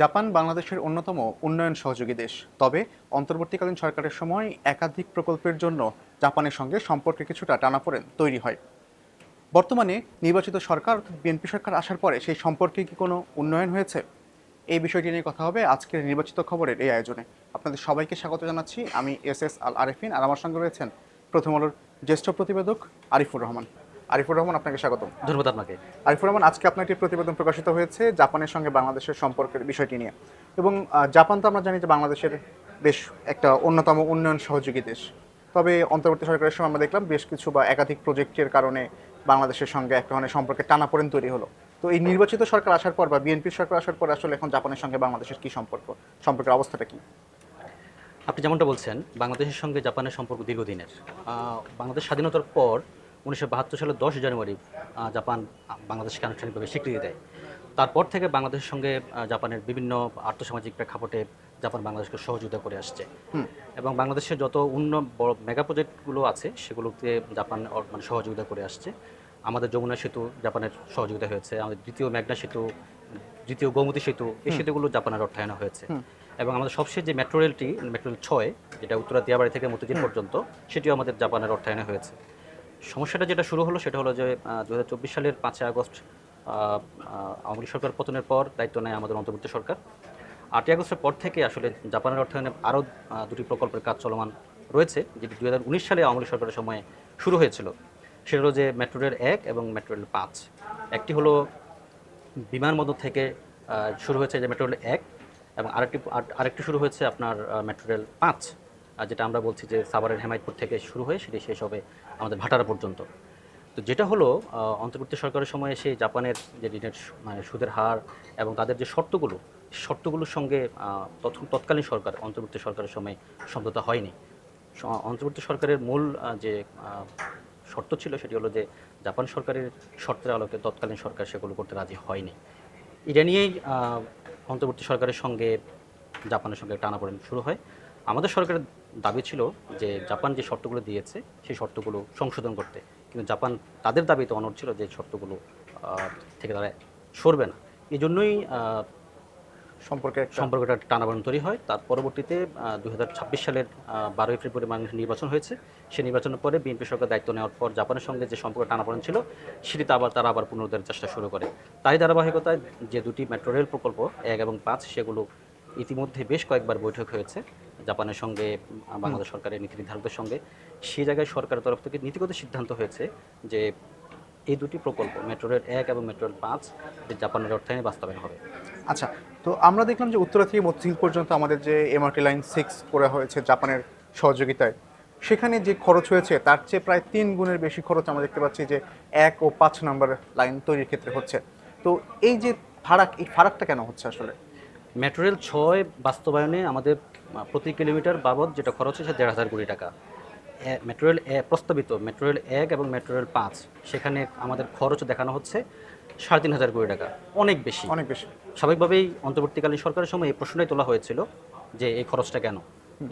Japan বাংলাদেশের অন্যতম উন্নয়ন সহযোগী দেশ। তবে অন্তর্বর্তীকালীন সরকারের সময় একাধিক প্রকল্পের জন্য জাপানের সঙ্গে সম্পর্কে কিছুটা টানাপোড়েন তৈরি হয়। বর্তমানে নির্বাচিত সরকার বিএনপি সরকার আসার পরে সেই সম্পর্কে কি কোনো উন্নয়ন হয়েছে? এই বিষয়টি নিয়ে কথা হবে আজকের নির্বাচিত খবরের এই আয়োজনে। আপনাদের সবাইকে স্বাগত জানাচ্ছি। আমি এস আল আরেফিন, আর আমার সঙ্গে রয়েছেন প্রথম আলোর জ্যেষ্ঠ প্রতিবেদক আরিফুর রহমান। আরিফুর রহমান, আপনাকে স্বাগতম। ধন্যবাদ আপনাকে। আরিফুর রহমান, আজকে আপনার একটি প্রতিবেদন প্রকাশিত হয়েছে জাপানের সঙ্গে বাংলাদেশের সম্পর্কের বিষয়টি নিয়ে। এবং জাপান তো আমরা জানি যে বাংলাদেশের বেশ একটা অন্যতম উন্নয়ন সহযোগী দেশ। তবে অন্তর্বর্তী সরকারের সময় আমরা দেখলাম বেশ কিছু বা একাধিক প্রজেক্টের কারণে বাংলাদেশের সঙ্গে একটা ধরনের সম্পর্কে টানাপোড়েন তৈরি হলো। তো এই নির্বাচিত সরকার আসার পর বা বিএনপি সরকার আসার পর আসলে এখন জাপানের সঙ্গে বাংলাদেশের কি সম্পর্কের অবস্থাটা কি? আপনি যেমনটা বলছেন, বাংলাদেশের সঙ্গে জাপানের সম্পর্ক দীর্ঘদিনের। বাংলাদেশ স্বাধীনতার পর 1972 সালের 10 জানুয়ারি জাপান বাংলাদেশকে আনুষ্ঠানিকভাবে স্বীকৃতি দেয়। তারপর থেকে বাংলাদেশের সঙ্গে জাপানের বিভিন্ন আর্থসামাজিক প্রেক্ষাপটে জাপান বাংলাদেশকে সহযোগিতা করে আসছে। এবং বাংলাদেশের যত বড় মেগা প্রজেক্টগুলো আছে সেগুলোতে জাপান মানে সহযোগিতা করে আসছে। আমাদের যমুনা সেতু জাপানের সহযোগিতা হয়েছে, আমাদের দ্বিতীয় মেঘনা সেতু, দ্বিতীয় গোমতী সেতু, এই সেতুগুলো জাপানের অর্থায়নে হয়েছে। এবং আমাদের সবশেষ যে মেট্রো রেলটি, মেট্রো রেল 6, যেটা উত্তরা দিয়াবাড়ি থেকে মতিঝিল পর্যন্ত, সেটিও আমাদের জাপানের অর্থায়নে হয়েছে। সমস্যাটা যেটা শুরু হলো সেটা হলো যে 2024 সালের 5 আগস্ট আওয়ামী লীগ সরকার পতনের পর দায়িত্ব নেয় আমাদের অন্তর্বর্তী সরকার। 8 আগস্টের পর থেকে আসলে জাপানের অর্থায়নে আরও দুটি প্রকল্পের কাজ চলমান রয়েছে, যেটি 2019 সালে আওয়ামী লীগ সরকারের সময়ে শুরু হয়েছিল। সেটা হলো যে মেট্রো রেল 1 এবং মেট্রো রেল 5। একটি হলো বিমানবন্দর থেকে শুরু হয়েছে যে মেট্রো রেল 1, এবং আরেকটি শুরু হয়েছে আপনার মেট্রো রেল 5, যেটা আমরা বলছি যে সাভারের হেমায়তপুর থেকে শুরু হয়ে সেটি শেষ হবে আমাদের ভাটারা পর্যন্ত। তো যেটা হলো অন্তর্বর্তী সরকারের সময়ে সেই জাপানের যে ঋণের মানে সুদের হার এবং তাদের যে শর্তগুলোর সঙ্গে তৎকালীন সরকার, অন্তর্বর্তী সরকারের সময় সমঝোতা হয়নি। অন্তর্বর্তী সরকারের মূল যে শর্ত ছিল সেটি হলো যে জাপান সরকারের শর্তের আলোকে তৎকালীন সরকার সেগুলো করতে রাজি হয়নি। এটা নিয়েই অন্তর্বর্তী সরকারের সঙ্গে জাপানের সঙ্গে টানাপোড়েন শুরু হয়। আমাদের সরকারের দাবি ছিল যে জাপান যে শর্তগুলো দিয়েছে সেই শর্তগুলো সংশোধন করতে, কিন্তু জাপান তাদের দাবিতে অনড় ছিল যে শর্তগুলো থেকে তারা সরবে না। এই জন্যই সম্পর্কটা টানাপোড়েন তৈরি হয়। তার পরবর্তীতে 2026 সালের 12 ফেব্রুয়ারি বাংলাদেশের নির্বাচন হয়েছে। সেই নির্বাচনের পরে বিএনপি সরকার দায়িত্ব নেওয়ার পর জাপানের সঙ্গে যে সম্পর্ক টানাপোড়েন ছিল সেটিতে তারা আবার পুনরুদ্ধারের চেষ্টা শুরু করে। তারই ধারাবাহিকতায় যে দুটি মেট্রো রেল প্রকল্প 1 এবং 5, সেগুলো ইতিমধ্যে বেশ কয়েকবার বৈঠক হয়েছে জাপানের সঙ্গে বাংলাদেশ সরকারের নীতি নির্ধারকদের সঙ্গে। সেই জায়গায় সরকারের তরফ থেকে নীতিগত সিদ্ধান্ত হয়েছে যে এই দুটি প্রকল্প মেট্রো রেল 1 এবং মেট্রো রেল 5 জাপানের অর্থায়নে বাস্তবায়ন হবে। আচ্ছা, তো আমরা দেখলাম যে উত্তরা থেকে মতিঝিল পর্যন্ত আমাদের যে এমআরটি লাইন 6 করা হয়েছে জাপানের সহযোগিতায়, সেখানে যে খরচ হয়েছে তার চেয়ে প্রায় 3 গুণের বেশি খরচ আমরা দেখতে পাচ্ছি যে 1 ও 5 নম্বর লাইন তৈরির ক্ষেত্রে হচ্ছে। তো এই যে এই ফারাকটা কেন হচ্ছে আসলে? মেট্রো রেল 6 বাস্তবায়নে আমাদের প্রতি কিলোমিটার বাবদ যেটা খরচ হয়েছে 1,500 কোটি টাকা। মেট্রো রেল প্রস্তাবিত মেট্রো রেল 1 এবং মেট্রো রেল 5, সেখানে আমাদের খরচ দেখানো হচ্ছে 3,500 কোটি টাকা, অনেক বেশি। অনেক বেশি। স্বাভাবিকভাবেই অন্তর্বর্তীকালীন সরকারের সময় এই প্রশ্নটাই তোলা হয়েছিল যে এই খরচটা কেন।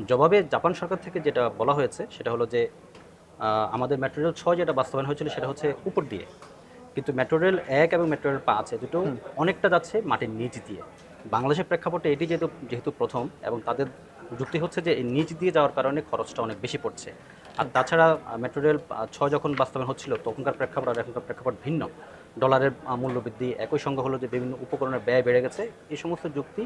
জবাবে জাপান সরকার থেকে যেটা বলা হয়েছে সেটা হলো যে আমাদের মেট্রো রেল 6 যেটা বাস্তবায়ন হয়েছিল সেটা হচ্ছে উপর দিয়ে, কিন্তু মেট্রো রেল 1 এবং মেট্রো রেল 5 দুটো অনেকটা যাচ্ছে মাটির নিচ দিয়ে। বাংলাদেশের প্রেক্ষাপটে এটি যেহেতু প্রথম, এবং তাদের যুক্তি হচ্ছে যে এই নিচ দিয়ে যাওয়ার কারণে খরচটা অনেক বেশি পড়ছে। আর তাছাড়া মেট্রো রেল 6 যখন বাস্তবায়ন হচ্ছিল তখনকার প্রেক্ষাপট আর এখনকার প্রেক্ষাপট ভিন্ন। ডলারের মূল্যবৃদ্ধি, একই সঙ্গে হলো যে বিভিন্ন উপকরণের ব্যয় বেড়ে গেছে, এই সমস্ত যুক্তি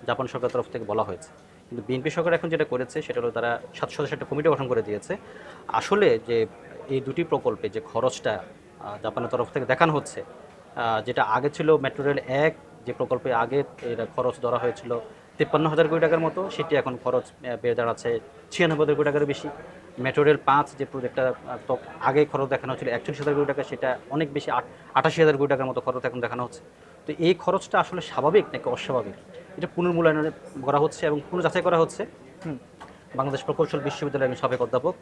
জাপান সরকারের তরফ থেকে বলা হয়েছে। কিন্তু বিএনপি সরকার এখন যেটা করেছে সেটা হলো তারা 7 সদস্যের একটা কমিটি গঠন করে দিয়েছে। আসলে যে এই দুটি প্রকল্পে যে খরচটা জাপানের তরফ থেকে দেখানো হচ্ছে, যেটা আগে ছিল মেট্রো রেল 1, যে প্রকল্পে আগে এর খরচ ধরা হয়েছিল 53,000 কোটি টাকার মতো, সেটি এখন খরচ বেড়ে দাঁড়াচ্ছে 96,000 কোটি টাকার বেশি। মেট্রো রেল 5 যে প্রজেক্টটা আগে খরচ দেখানো হচ্ছিল 41,000 কোটি টাকা, সেটা অনেক বেশি 88,000 কোটি টাকার মতো খরচ এখন দেখানো হচ্ছে। তো এই খরচটা আসলে স্বাভাবিক নাকি অস্বাভাবিক, এটা পুনর্মূল্যায়ন করা হচ্ছে এবং পুনর্যাচাই করা হচ্ছে। বাংলাদেশ প্রকৌশল বিশ্ববিদ্যালয়ের একজন সাবেক অধ্যাপক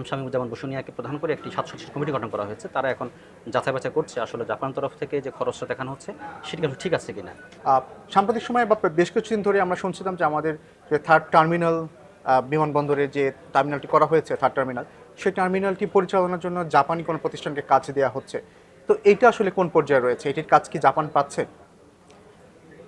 শামীমুজ্জামান বসুনিয়াকে প্রধান করে একটি 7 সদস্যের কমিটি গঠন করা হয়েছে। তারা এখন যাচাই বাছাই করছে আসলে জাপান তরফ থেকে যে খরচটা দেখানো হচ্ছে সেটি ঠিক আছে কিনা। সাম্প্রতিক সময়ে বা বেশ কিছুদিন ধরে আমরা শুনছিলাম যে আমাদের যে থার্ড টার্মিনাল বিমানবন্দরে যে টার্মিনালটি করা হয়েছে, থার্ড টার্মিনাল, সেই টার্মিনালটি পরিচালনার জন্য জাপানি কোনো প্রতিষ্ঠানকে কাজ দেওয়া হচ্ছে। তো এইটা আসলে কোন পর্যায়ে রয়েছে? এটির কাজ কি জাপান পাচ্ছে?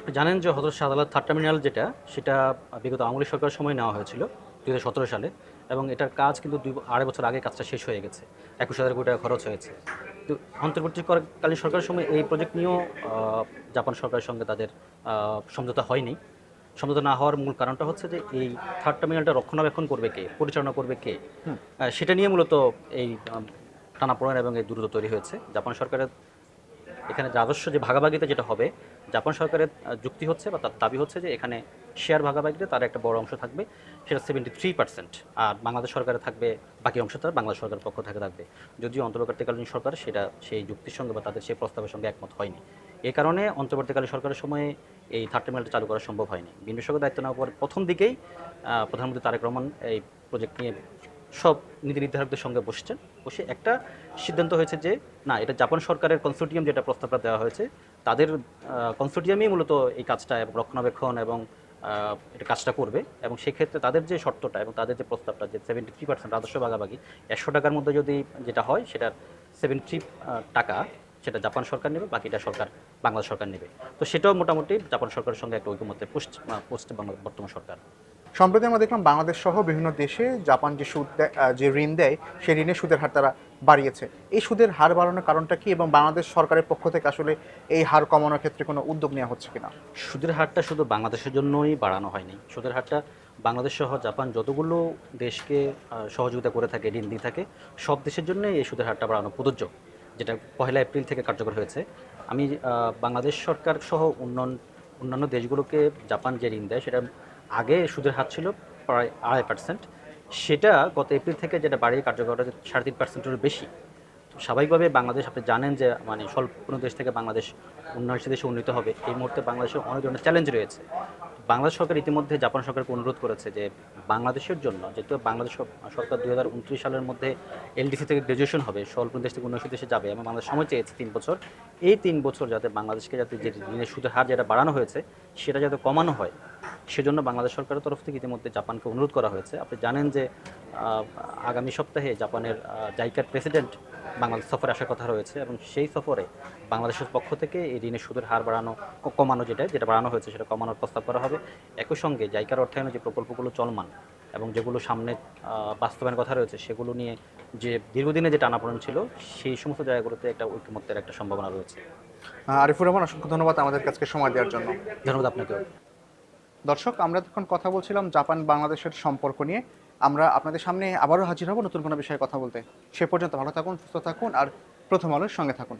আপনি জানেন যে হজরত শাহজালাল থার্ড টার্মিনাল যেটা সেটা বিগত আওয়ামী লীগ সরকারের সময় নেওয়া হয়েছিল 2017 সালে, এবং এটার কাজ কিন্তু 2-2.5 বছর আগে কাজটা শেষ হয়ে গেছে, 21,000 কোটি টাকা খরচ হয়েছে। তো অন্তর্বর্তীকালীন সরকারের সময় এই প্রজেক্ট নিয়েও জাপান সরকারের সঙ্গে তাদের সমঝোতা হয়নি। সমঝোতা না হওয়ার মূল কারণটা হচ্ছে যে এই থার্ড টার্মিনালটা রক্ষণাবেক্ষণ করবে কে, পরিচালনা করবে কে, সেটা নিয়ে মূলত এই টানাপোড়েন এবং এই দ্রুত তৈরি হয়েছে। জাপান সরকারের এখানে রাজস্ব যে ভাগাভাগিতে যেটা হবে, জাপান সরকারের যুক্তি হচ্ছে বা তার দাবি হচ্ছে যে এখানে শেয়ার ভাগাভাগিতে তার একটা বড় অংশ থাকবে, সেটা 73%, আর বাংলাদেশ সরকারের থাকবে বাকি অংশ, তার বাংলাদেশ সরকারের পক্ষ থেকে থাকবে। যদিও অন্তর্বর্তীকালীন সরকার সেটা সেই যুক্তির সঙ্গে বা তাদের সেই প্রস্তাবের সঙ্গে একমত হয়নি। এই কারণে অন্তর্বর্তীকালীন সরকারের সময়ে এই থার্ড টার্মিনালটা চালু করা সম্ভব হয়নি। বিনিয়োগের দায়িত্ব নেওয়ার পর প্রথম দিকেই প্রধানমন্ত্রী তারেক রহমান এই প্রজেক্ট নিয়ে সব নীতি নির্ধারকদের সঙ্গে বসে একটা সিদ্ধান্ত হয়েছে যে না, এটা জাপান সরকারের কনসোর্টিয়াম যেটা প্রস্তাবটা দেওয়া হয়েছে, তাদের কনসোর্টিয়ামই মূলত এই কাজটা এবং রক্ষণাবেক্ষণ এবং এটা কাজটা করবে। এবং সেক্ষেত্রে তাদের যে শর্তটা এবং তাদের যে প্রস্তাবটা যে 73% রাজস্ব ভাগাভাগি, 100 টাকার মধ্যে যদি যেটা হয় সেটার 70 টাকা সেটা জাপান সরকার নেবে, বাকিটা বাংলাদেশ সরকার নেবে। তো সেটাও মোটামুটি জাপান সরকারের সঙ্গে একটা ঐকমত্যে পোস্ট বর্তমান সরকার। সম্প্রতি আমরা দেখলাম বাংলাদেশ সহ বিভিন্ন দেশে জাপান যে যে ঋণ দেয় সেই ঋণের সুদের হার তারা বাড়িয়েছে। এই সুদের হার বাড়ানোর কারণটা কি, এবং বাংলাদেশ সরকারের পক্ষ থেকে আসলে এই হার কমানোর ক্ষেত্রে কোনো উদ্যোগ নেওয়া হচ্ছে কিনা? সুদের হারটা শুধু বাংলাদেশের জন্যই বাড়ানো হয়নি। সুদের হারটা বাংলাদেশ সহ জাপান যতগুলো দেশকে সহযোগিতা করে থাকে, ঋণ দিয়ে থাকে, সব দেশের জন্যই এই সুদের হারটা বাড়ানো প্রযোজ্য, যেটা 1 এপ্রিল থেকে কার্যকর হয়েছে। আমি বাংলাদেশ সরকার সহ অন্যান্য দেশগুলোকে জাপান যে ঋণ দেয় সেটা আগে সুদের হার ছিল প্রায় 2.5%, সেটা গত এপ্রিল থেকে যেটা বাড়িয়ে কার্যকর হয়েছে 3.5%-এরও বেশি। স্বাভাবিকভাবে বাংলাদেশ, আপনি জানেন যে মানে স্বল্প কোনো দেশ থেকে বাংলাদেশ উন্নয়নশীল দেশে উন্নীত হবে, এই মুহূর্তে বাংলাদেশের অনেক ধরনের চ্যালেঞ্জ রয়েছে। বাংলাদেশ সরকার ইতিমধ্যে জাপান সরকারকে অনুরোধ করেছে যে বাংলাদেশের জন্য, যেহেতু বাংলাদেশ সরকার 2029 সালের মধ্যে এলডিসি থেকে গ্রাজুয়েশন হবে, স্বল্প দেশ থেকে উন্নয়নশীল দেশে যাবে, এবং বাংলাদেশ সময় চেয়েছে 3 বছর। এই 3 বছর যাতে বাংলাদেশকে যাতে যে ঋণের সুদের হার যেটা বাড়ানো হয়েছে সেটা যাতে কমানো হয়, সেজন্য বাংলাদেশ সরকারের তরফ থেকে ইতিমধ্যে জাপানকে অনুরোধ করা হয়েছে। আপনি জানেন যে আগামী সপ্তাহে জাপানের জাইকার প্রেসিডেন্ট বাংলাদেশ সফরে আসার কথা রয়েছে, এবং সেই সফরে বাংলাদেশের পক্ষ থেকে এই ঋণের সুদের হার কমানো যেটা বাড়ানো হয়েছে সেটা কমানোর প্রস্তাব করা হবে। একই সঙ্গে জাইকার অর্থায়নে যে প্রকল্পগুলো চলমান এবং যেগুলো সামনে বাস্তবায়নের কথা রয়েছে, সেগুলো নিয়ে যে দীর্ঘদিনে যে টানাপোড়েন ছিল, সেই সমস্ত জায়গাগুলোতে একটা ঐকমত্যের একটা সম্ভাবনা রয়েছে। আরিফুর রহমান, অসংখ্য ধন্যবাদ আমাদের কাছে সময় দেওয়ার জন্য। ধন্যবাদ আপনাকে। দর্শক, আমরা তখন কথা বলছিলাম জাপান বাংলাদেশের সম্পর্ক নিয়ে। আমরা আপনাদের সামনে আবারও হাজির হব নতুন কোনো বিষয়ে কথা বলতে। সে পর্যন্ত ভালো থাকুন, সুস্থ থাকুন, আর প্রথম আলোর সঙ্গে থাকুন।